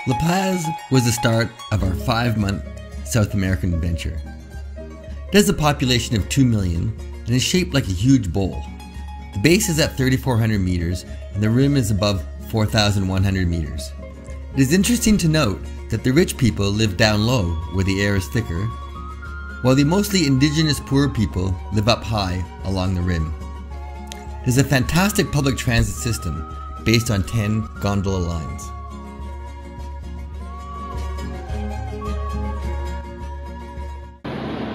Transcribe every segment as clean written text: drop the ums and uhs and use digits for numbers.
La Paz was the start of our 5-month South American adventure. It has a population of 2 million and is shaped like a huge bowl. The base is at 3,400 meters and the rim is above 4,100 meters. It is interesting to note that the rich people live down low where the air is thicker, while the mostly indigenous poor people live up high along the rim. It is a fantastic public transit system based on 10 gondola lines.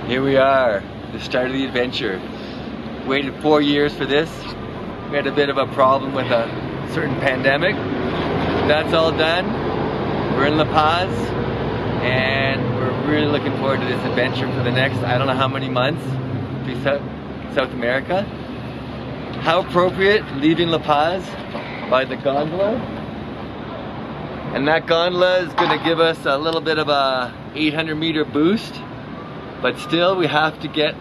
Here we are, the start of the adventure. Waited 4 years for this. We had a bit of a problem with a certain pandemic. That's all done. We're in La Paz and we're really looking forward to this adventure for the next, I don't know how many months, to South America. How appropriate, leaving La Paz by the gondola. And that gondola is going to give us a little bit of a 800-meter boost. But still, we have to get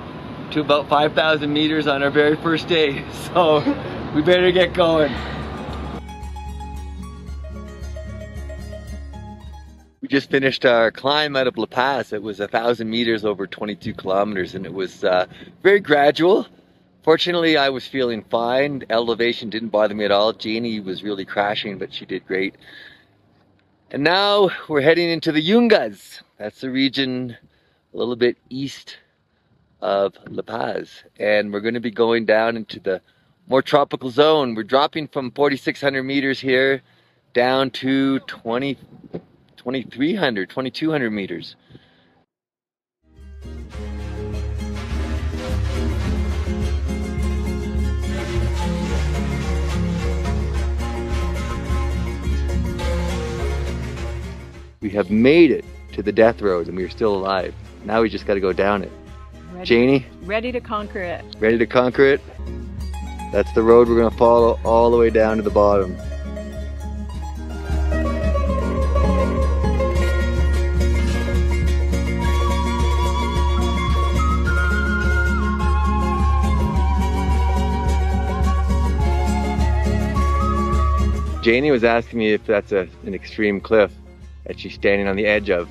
to about 5,000 meters on our very first day, so we better get going. We just finished our climb out of La Paz. It was 1,000 meters over 22 kilometers, and it was very gradual. Fortunately, I was feeling fine. Elevation didn't bother me at all. Janie was really crashing, but she did great. And now we're heading into the Yungas. That's the region a little bit east of La Paz, and we're going to be going down into the more tropical zone. We're dropping from 4,600 meters here down to 2,200 meters. We have made it to the death road and we're still alive. Now we just got to go down it. Janie? Ready to conquer it. Ready to conquer it? That's the road we're going to follow all the way down to the bottom. Janie was asking me if that's an extreme cliff that she's standing on the edge of.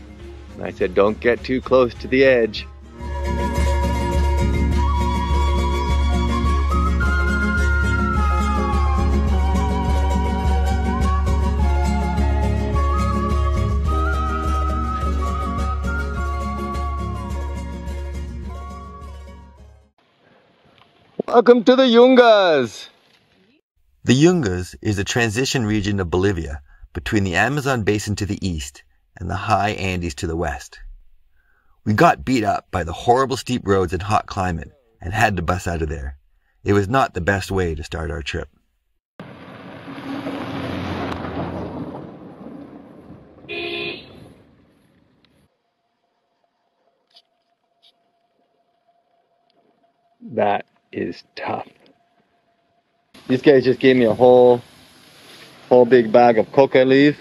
And I said, don't get too close to the edge. Welcome to the Yungas! The Yungas is a transition region of Bolivia between the Amazon basin to the east and the high Andes to the west. We got beat up by the horrible steep roads and hot climate and had to bus out of there. It was not the best way to start our trip. That is tough. These guys just gave me a whole big bag of coca leaves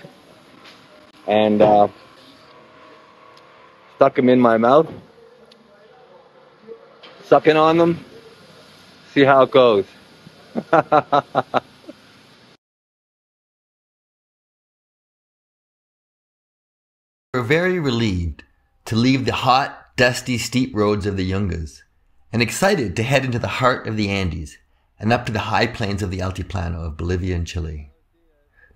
and stuck them in my mouth, sucking on them, see how it goes. We're very relieved to leave the hot, dusty, steep roads of the Yungas and excited to head into the heart of the Andes and up to the high plains of the Altiplano of Bolivia and Chile.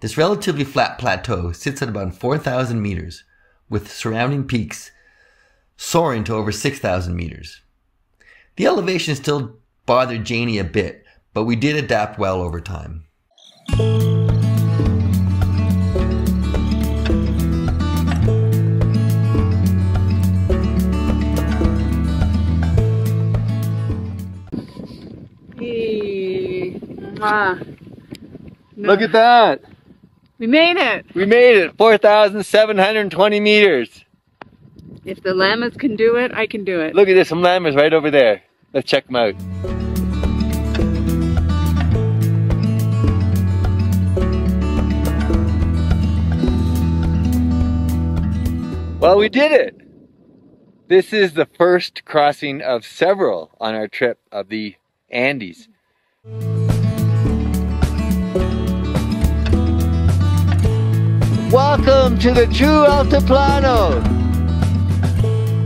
This relatively flat plateau sits at about 4,000 meters, with surrounding peaks soaring to over 6,000 meters. The elevation still bothered Janie a bit, but we did adapt well over time. Look at that! We made it! We made it! 4,720 meters! If the llamas can do it, I can do it. Look at this, some llamas right over there. Let's check them out. Well, we did it! This is the first crossing of several on our trip of the Andes. Welcome to the true Altiplano!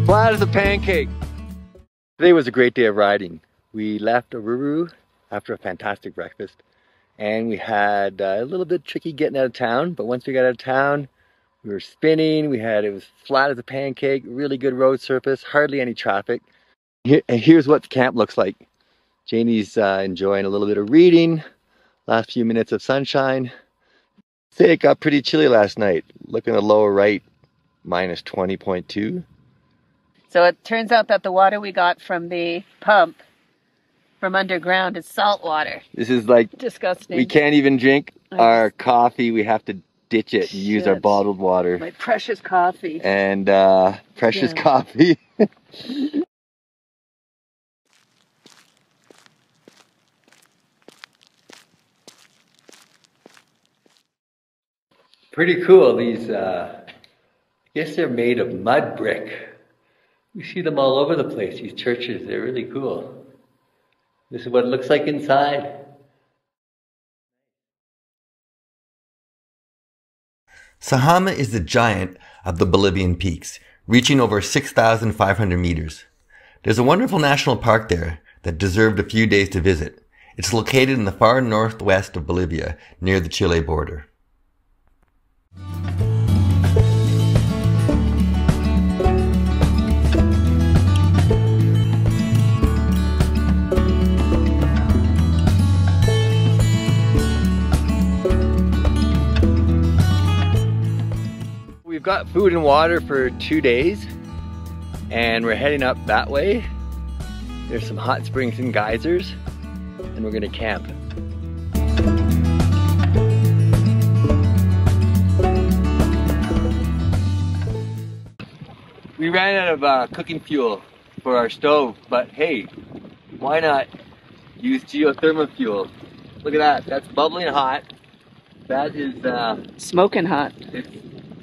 Flat as a pancake. Today was a great day of riding. We left Oruro after a fantastic breakfast, and we had a little bit tricky getting out of town, but once we got out of town, we were spinning. It was flat as a pancake, really good road surface, hardly any traffic. Here's what the camp looks like. Janie's enjoying a little bit of reading, last few minutes of sunshine. Say it got pretty chilly last night. Look in the lower right, minus 20.2. So it turns out that the water we got from the pump from underground is salt water. This is like disgusting. We can't even drink our coffee. We have to ditch it and use our bottled water. My precious coffee. And precious coffee. Pretty cool. These, I guess they're made of mud brick. We see them all over the place, these churches. They're really cool. This is what it looks like inside. Sajama is the giant of the Bolivian peaks, reaching over 6,500 meters. There's a wonderful national park there that deserved a few days to visit. It's located in the far northwest of Bolivia, near the Chile border. We've got food and water for 2 days, and we're heading up that way. There's some hot springs and geysers, and we're gonna camp. We ran out of cooking fuel for our stove, but hey, why not use geothermal fuel? Look at that, that's bubbling hot. That is Smoking hot.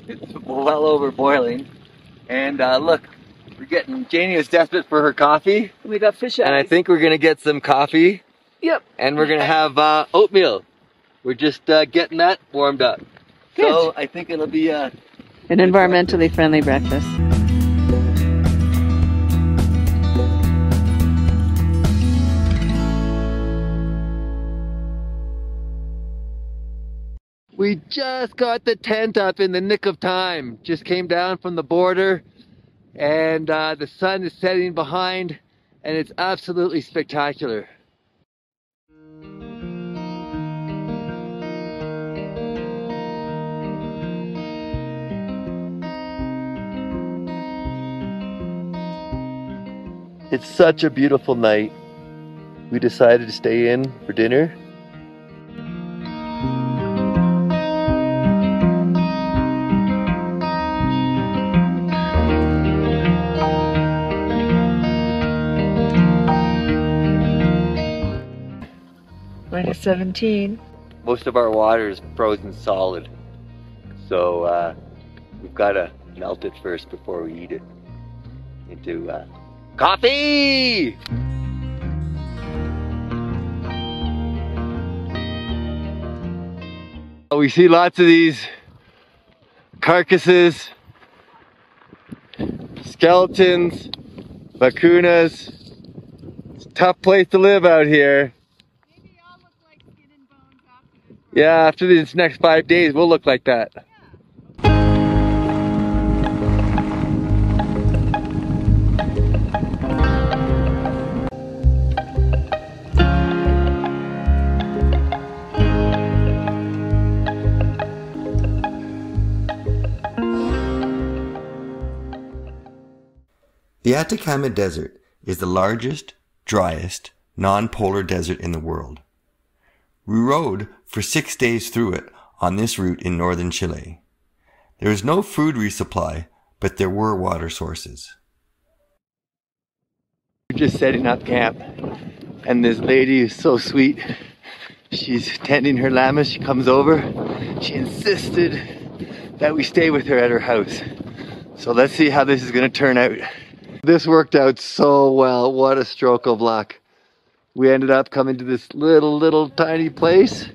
It's well over boiling. And look, Janie is desperate for her coffee. We got fish eyes. And I think we're gonna get some coffee. Yep. And we're gonna have oatmeal. We're just getting that warmed up. Good. So I think it'll be an environmentally friendly breakfast. We just got the tent up in the nick of time. Just came down from the border, and the sun is setting behind, and it's absolutely spectacular. It's such a beautiful night. We decided to stay in for dinner. Minus 17. Most of our water is frozen solid, so we've got to melt it first before we eat it into coffee! We see lots of these carcasses, skeletons, vacunas. It's a tough place to live out here. Maybe y'all look like skin and bones after this. Yeah, after these next 5 days, we'll look like that. The Atacama Desert is the largest, driest, non-polar desert in the world. We rode for 6 days through it on this route in northern Chile. There is no food resupply, but there were water sources. We're just setting up camp, and this lady is so sweet. She's tending her llamas. She comes over. She insisted that we stay with her at her house. So let's see how this is going to turn out. This worked out so well. What a stroke of luck. We ended up coming to this little tiny place,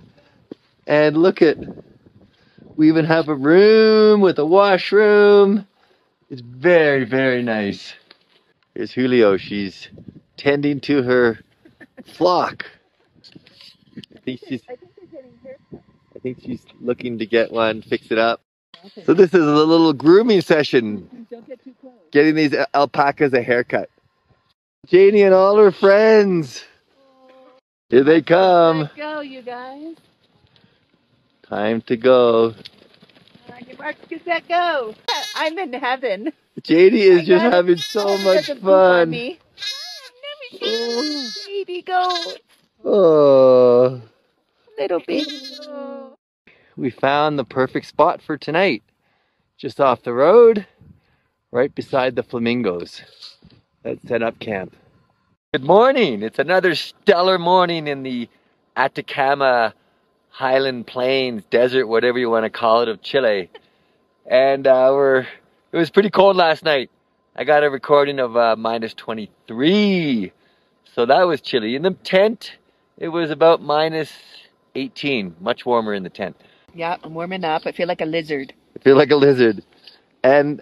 and look at We even have a room with a washroom. It's very, very nice. Here's Julio. She's tending to her flock. I think she's looking to get one, fix it up. So this is a little grooming session. Getting these alpacas a haircut. Janie and all her friends. Here they come. Let's go, you guys. Time to go. Mark, get that go. I'm in heaven. Janie is just having so much fun. Oh. Baby goat. Oh. Little baby goat. We found the perfect spot for tonight. Just off the road, right beside the flamingos. Let's set up camp. Good morning. It's another stellar morning in the Atacama Highland Plains, desert, whatever you want to call it, of Chile. And it was pretty cold last night. I got a recording of minus 23. So that was chilly. In the tent, it was about minus 18. Much warmer in the tent. Yeah, I'm warming up. I feel like a lizard. I feel like a lizard. And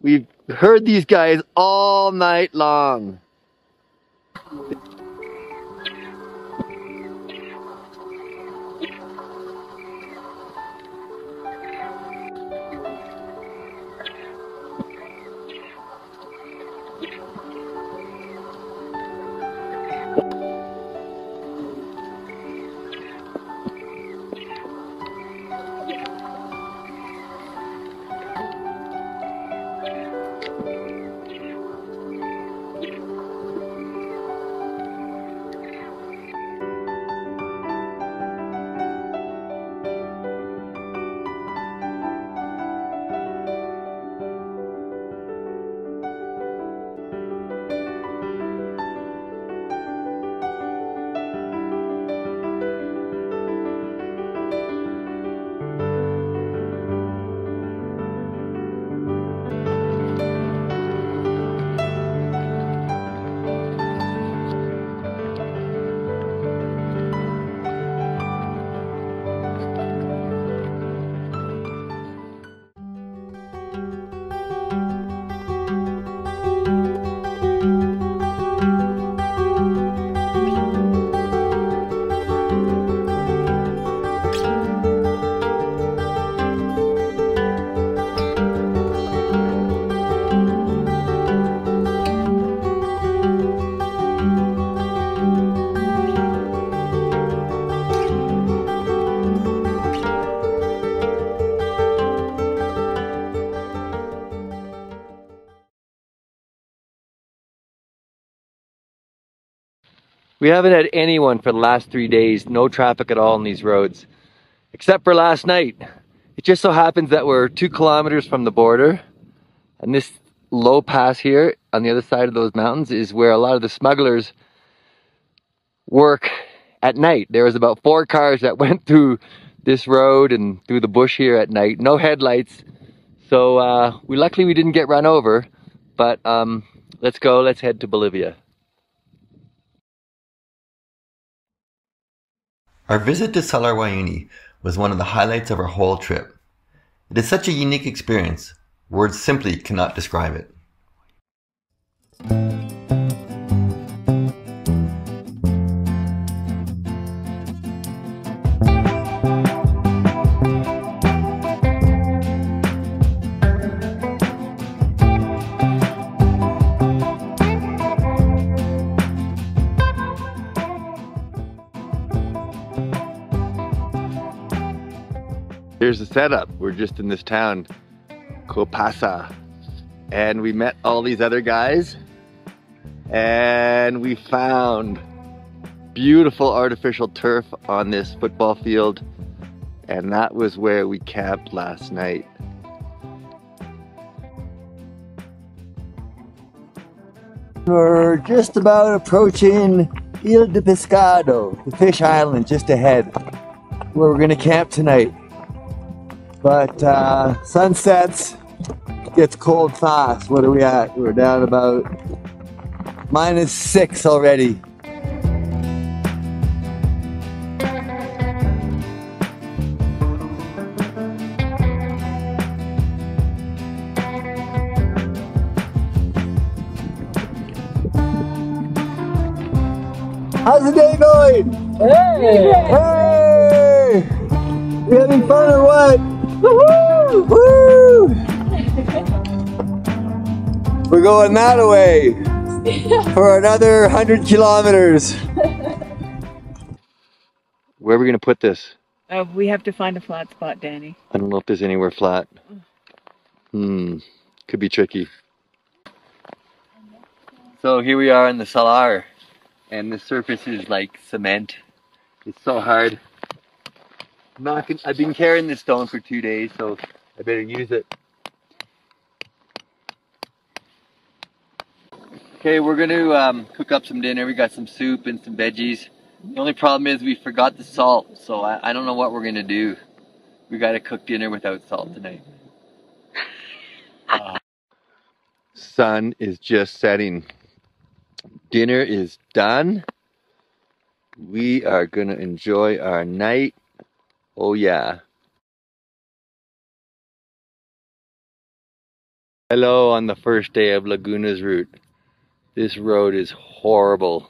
we've heard these guys all night long. We haven't had anyone for the last 3 days, no traffic at all on these roads, except for last night. It just so happens that we're 2 kilometers from the border, and this low pass here on the other side of those mountains is where a lot of the smugglers work at night. There was about 4 cars that went through this road and through the bush here at night, no headlights. So luckily we didn't get run over, but let's head to Bolivia. Our visit to Salar Uyuni was one of the highlights of our whole trip. It is such a unique experience, words simply cannot describe it. Here's the setup. We're just in this town, Copasa, and we met all these other guys, and we found beautiful artificial turf on this football field, and that was where we camped last night. We're just about approaching Ilha de Pescado, the fish island just ahead, where we're gonna camp tonight. But sunsets, gets cold fast. What are we at? We're down about -6 already. How's the day going? Hey! Hey! You having fun or what? Woohoo! Woo! We're going that way for another 100 kilometers. Where are we going to put this? We have to find a flat spot, Danny. I don't know if there's anywhere flat. Could be tricky. So here we are in the Salar, and the surface is like cement. It's so hard. I've been carrying this stone for 2 days, so I better use it. Okay, we're gonna cook up some dinner. We got some soup and some veggies. The only problem is we forgot the salt, so I don't know what we're gonna do. We gotta cook dinner without salt tonight. Sun is just setting. Dinner is done. We are gonna enjoy our night. Oh yeah. Hello on the first day of Laguna's route. This road is horrible.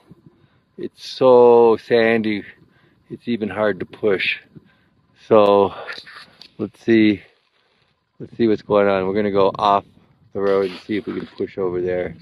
It's so sandy, it's even hard to push. So let's see what's going on. We're gonna go off the road and see if we can push over there.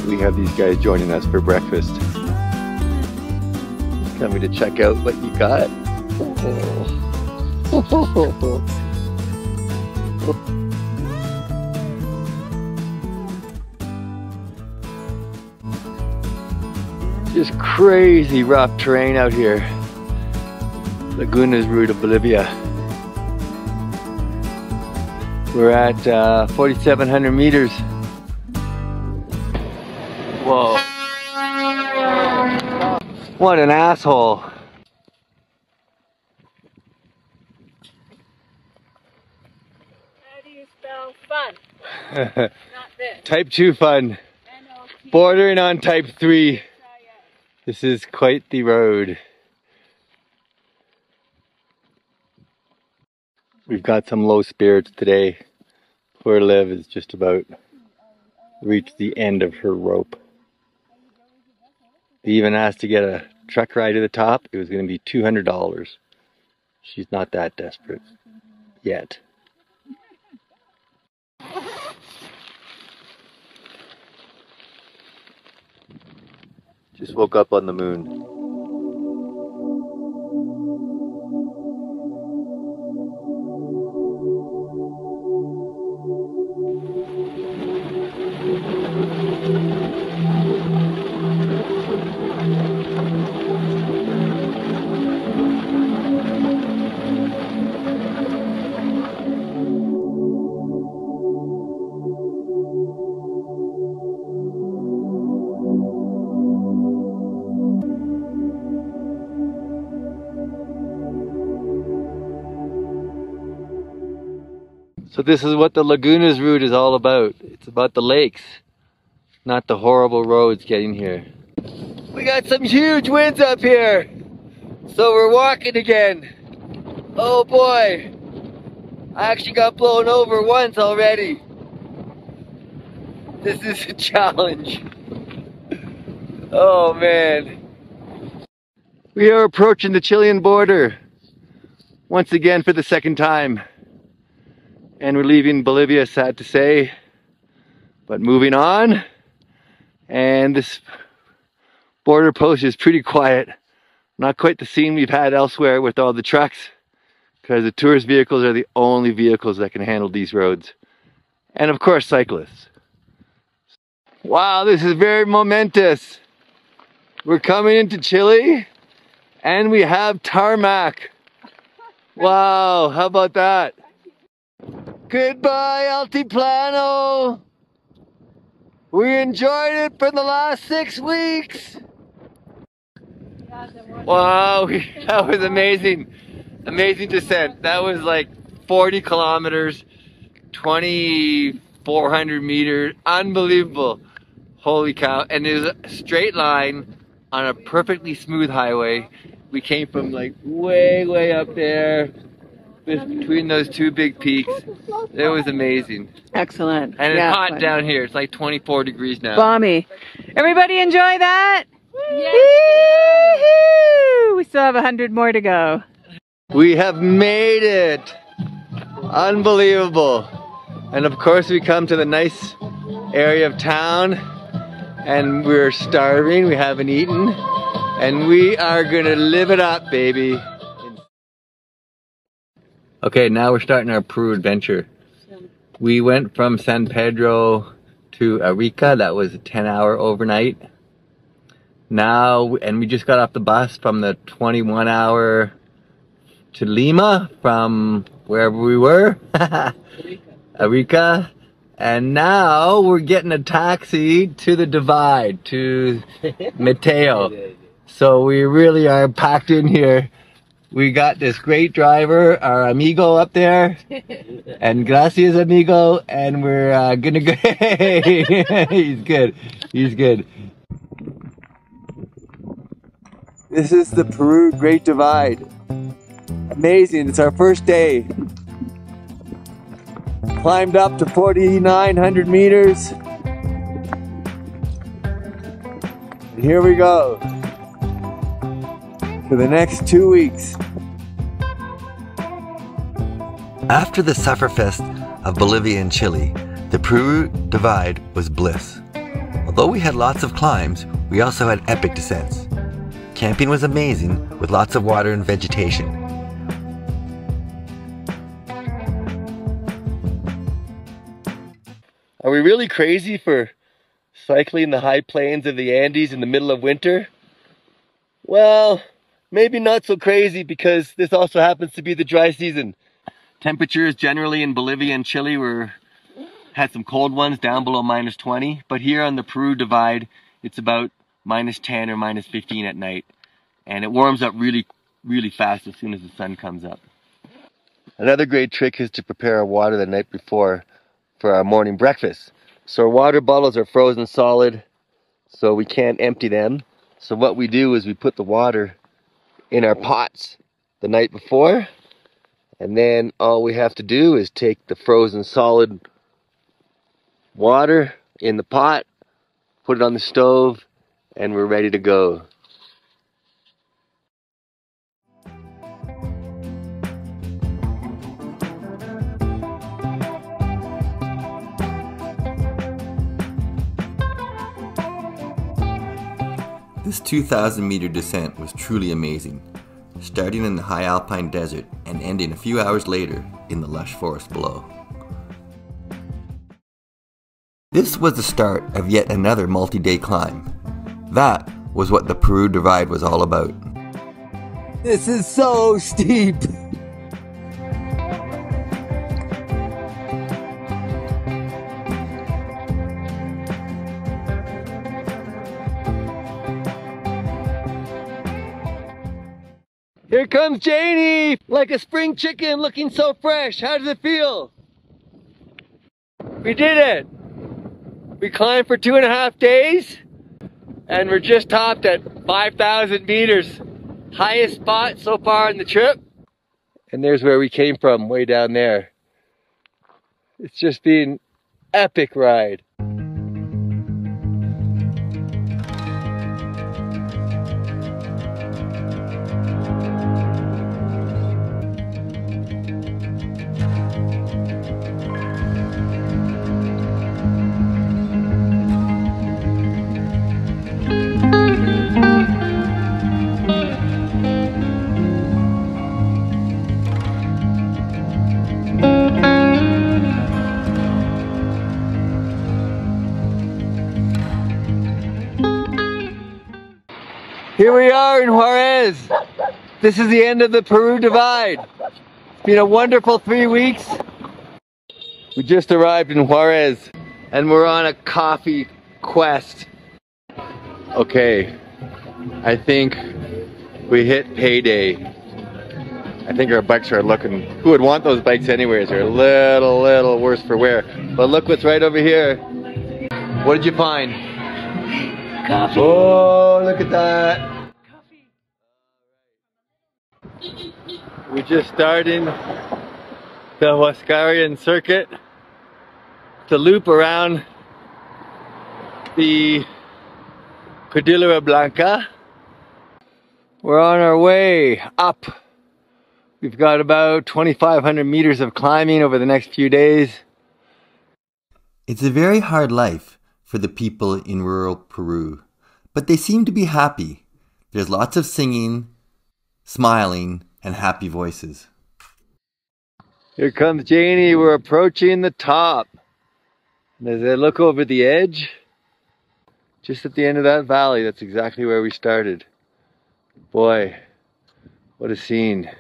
We have these guys joining us for breakfast. Coming to check out what you got. Just crazy rough terrain out here. Laguna's route of Bolivia. We're at 4,700 meters. Whoa. What an asshole. How do you spell fun? Not this. Type 2 fun. Bordering on type 3. This is quite the road. We've got some low spirits today. Poor Liv is just about reached the end of her rope. They even asked to get a truck ride to the top. It was going to be $200. She's not that desperate yet. Just woke up on the moon. So this is what the Laguna's route is all about. It's about the lakes, not the horrible roads getting here. We got some huge winds up here, so we're walking again. Oh boy, I actually got blown over once already. This is a challenge. Oh man. We are approaching the Chilean border once again for the second time. And we're leaving Bolivia, sad to say, but moving on. And this border post is pretty quiet. Not quite the scene we've had elsewhere with all the trucks, because the tourist vehicles are the only vehicles that can handle these roads. And of course, cyclists. Wow, this is very momentous. We're coming into Chile and we have tarmac. Wow, how about that? Goodbye, Altiplano. We enjoyed it for the last 6 weeks. Wow, that was amazing. Amazing descent. That was like 40 kilometers, 20 400 meters, unbelievable. Holy cow, and there's a straight line on a perfectly smooth highway. We came from like way up there, between those two big peaks. It was amazing. Excellent. And it's Yeah, hot fun. down here, it's like 24 degrees now. Balmy. Everybody enjoy that? Yes. Woo-hoo! We still have 100 more to go. We have made it! Unbelievable. And of course we come to the nice area of town and we're starving, we haven't eaten, and we are gonna live it up, baby. Okay, now we're starting our Peru adventure. We went from San Pedro to Arica, that was a 10-hour overnight. Now, and we just got off the bus from the 21-hour to Lima from wherever we were, Arica. And now we're getting a taxi to the Divide, to Mateo. So we really are packed in here. We got this great driver, our amigo up there, and gracias amigo, and we're gonna go, he's good, he's good. This is the Peru Great Divide. Amazing, it's our first day. Climbed up to 4,900 meters. And here we go. For the next 2 weeks. After the sufferfest of Bolivia and Chile, the Peru Divide was bliss. Although we had lots of climbs, we also had epic descents. Camping was amazing with lots of water and vegetation. Are we really crazy for cycling the high plains of the Andes in the middle of winter? Well, maybe not so crazy because this also happens to be the dry season. Temperatures generally in Bolivia and Chile had some cold ones down below -20, but here on the Peru Divide, it's about -10 or -15 at night. And it warms up really fast as soon as the sun comes up. Another great trick is to prepare our water the night before for our morning breakfast. So our water bottles are frozen solid, so we can't empty them. So what we do is we put the water in our pots the night before, and then all we have to do is take the frozen solid water in the pot, put it on the stove, and we're ready to go. This 2,000 meter descent was truly amazing, starting in the high alpine desert and ending a few hours later in the lush forest below. This was the start of yet another multi-day climb. That was what the Peru Divide was all about. This is so steep. Here comes Janie, like a spring chicken looking so fresh. How does it feel? We did it. We climbed for 2.5 days and we're just topped at 5,000 meters. Highest spot so far in the trip. And there's where we came from, way down there. It's just been an epic ride. Here we are in Juarez. This is the end of the Peru Divide. It's been a wonderful 3 weeks. We just arrived in Juarez and we're on a coffee quest. Okay, I think we hit payday. I think our bikes are looking, who would want those bikes anyways? They're a little worse for wear. But look what's right over here. What did you find? Coffee. Oh, look at that. Coffee. We're just starting the Huascarian circuit to loop around the Cordillera Blanca. We're on our way up. We've got about 2,500 meters of climbing over the next few days. It's a very hard life for the people in rural Peru, but they seem to be happy. There's lots of singing, smiling, and happy voices. Here comes Janie. We're approaching the top. And as I look over the edge, just at the end of that valley, that's exactly where we started. Boy, what a scene.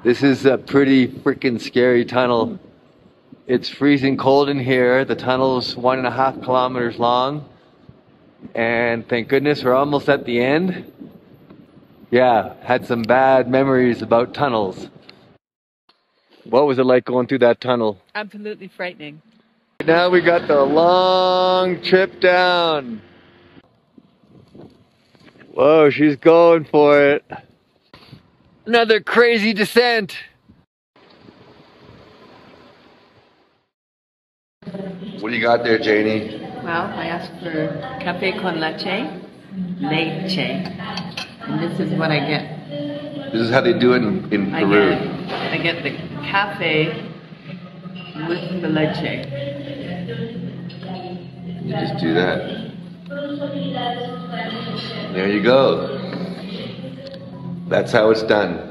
This is a pretty freaking scary tunnel. It's freezing cold in here. The tunnel's 1.5 kilometers long. And thank goodness we're almost at the end. Yeah, had some bad memories about tunnels. What was it like going through that tunnel? Absolutely frightening. Now we got the long trip down. Whoa, she's going for it. Another crazy descent. What do you got there, Janie? Well, I asked for café con leche, and this is what I get. This is how they do it in Peru. I get the cafe with the leche. You just do that. There you go. That's how it's done.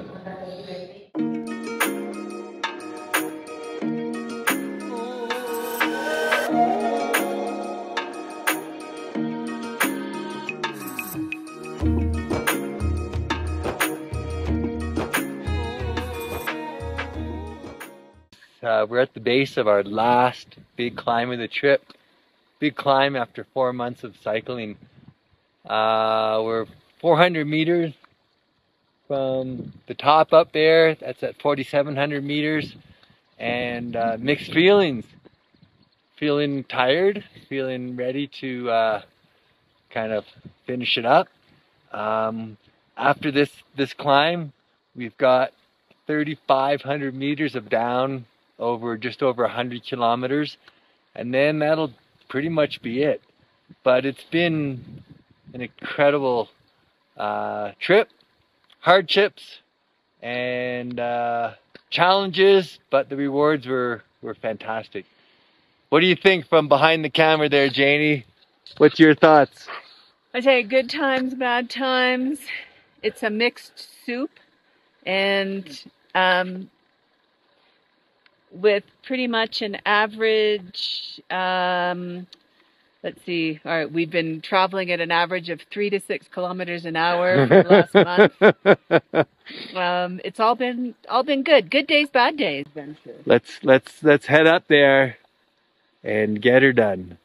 We're at the base of our last big climb of the trip. Big climb after 4 months of cycling. We're 400 meters from the top up there. That's at 4,700 meters. And mixed feelings. Feeling tired, feeling ready to kind of finish it up. After this climb, we've got 3,500 meters of down over just over 100 kilometers, and then that'll pretty much be it. But it's been an incredible trip, hardships and challenges, but the rewards were fantastic. What do you think from behind the camera there, Janie? What's your thoughts? I say good times, bad times. It's a mixed soup, and with pretty much an average, let's see, all right, we've been traveling at an average of 3 to 6 kilometers an hour for the last month. It's all been good. Good days, bad days. Let's head up there and get her done.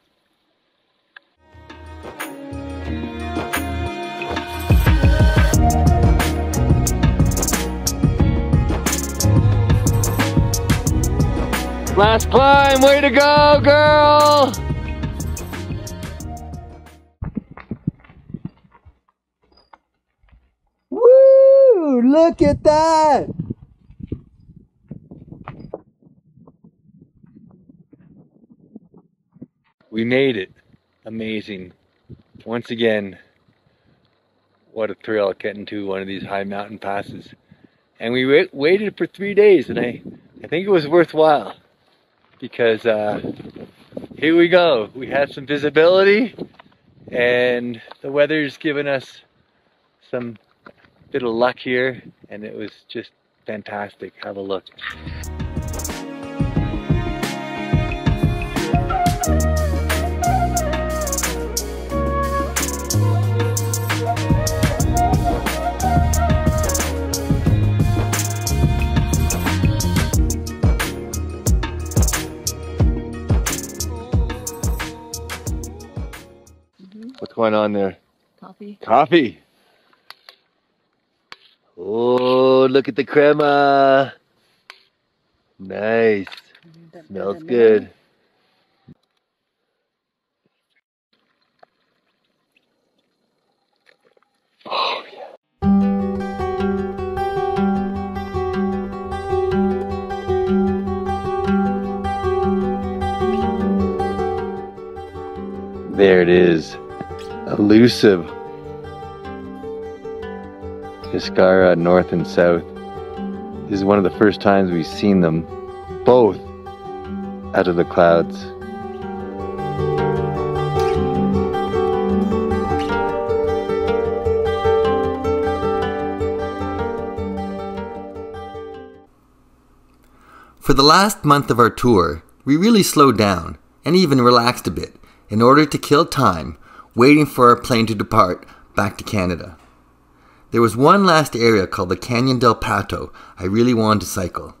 Last climb, way to go, girl! Woo! Look at that! We made it. Amazing. Once again, what a thrill getting to one of these high mountain passes. And we waited for 3 days, and I think it was worthwhile. Because here we go. We had some visibility, and the weather's given us some bit of luck here, and it was just fantastic. Have a look. What's going on there? Coffee. Coffee. Oh, look at the crema. Nice. Smells good. Oh, yeah. There it is. Elusive. Cascara north and south. This is one of the first times we've seen them both out of the clouds. For the last month of our tour, we really slowed down and even relaxed a bit in order to kill time waiting for our plane to depart back to Canada. There was one last area called the Canyon del Pato I really wanted to cycle.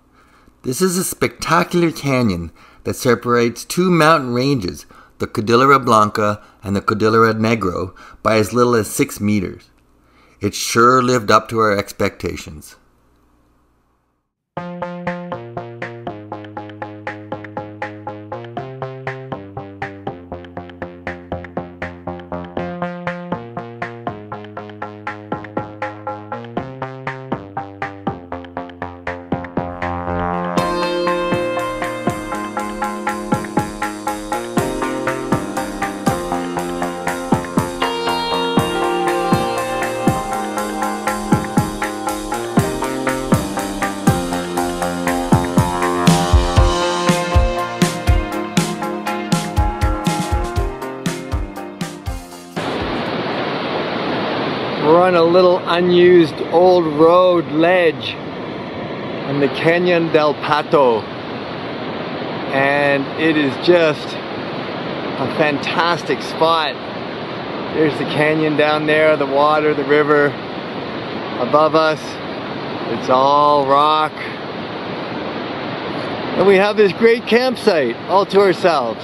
This is a spectacular canyon that separates two mountain ranges, the Cordillera Blanca and the Cordillera Negro, by as little as 6 meters. It sure lived up to our expectations. We're on a little unused old road ledge in the Canyon del Pato, and it is just a fantastic spot. There's the canyon down there, the water, the river above us. It's all rock, and we have this great campsite all to ourselves.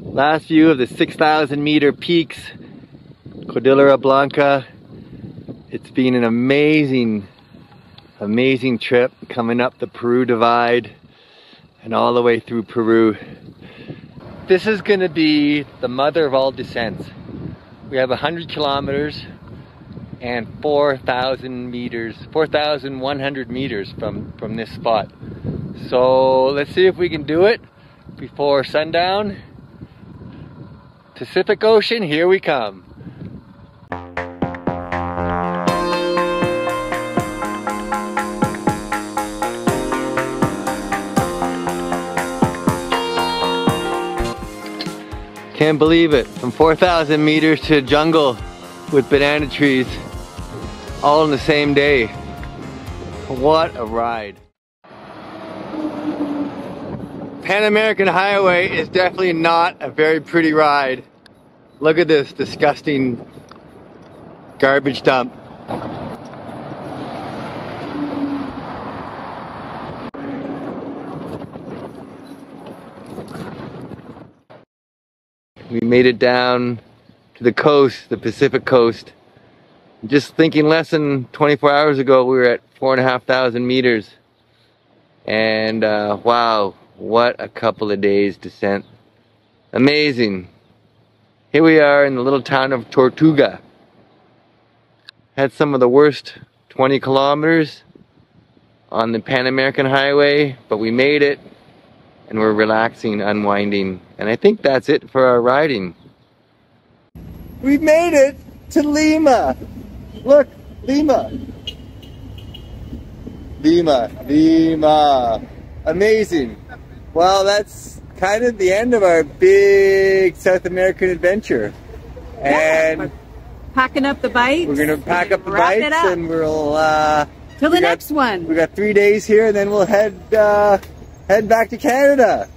Last view of the 6,000 meter peaks, Cordillera Blanca. It's been an amazing trip coming up the Peru Divide and all the way through Peru. This is going to be the mother of all descents. We have 100 kilometers and 4,000 meters, 4,100 meters from this spot. So let's see if we can do it before sundown. Pacific Ocean, here we come. Can't believe it, from 4,000 meters to a jungle with banana trees, all in the same day. What a ride. Pan American Highway is definitely not a very pretty ride. Look at this disgusting garbage dump. We made it down to the coast, the Pacific coast. Just thinking less than 24 hours ago, we were at 4,500 meters. And wow, what a couple of days descent. Amazing. Here we are in the little town of Tortuga. Had some of the worst 20 kilometers on the Pan American Highway, but we made it and we're relaxing, unwinding. And I think that's it for our riding. We made it to Lima. Look, Lima. Lima. Amazing. Well, that's kind of the end of our big South American adventure. And we're packing up the bikes. We're gonna pack up the bikes and we'll till the next one. We got 3 days here and then we'll head back to Canada.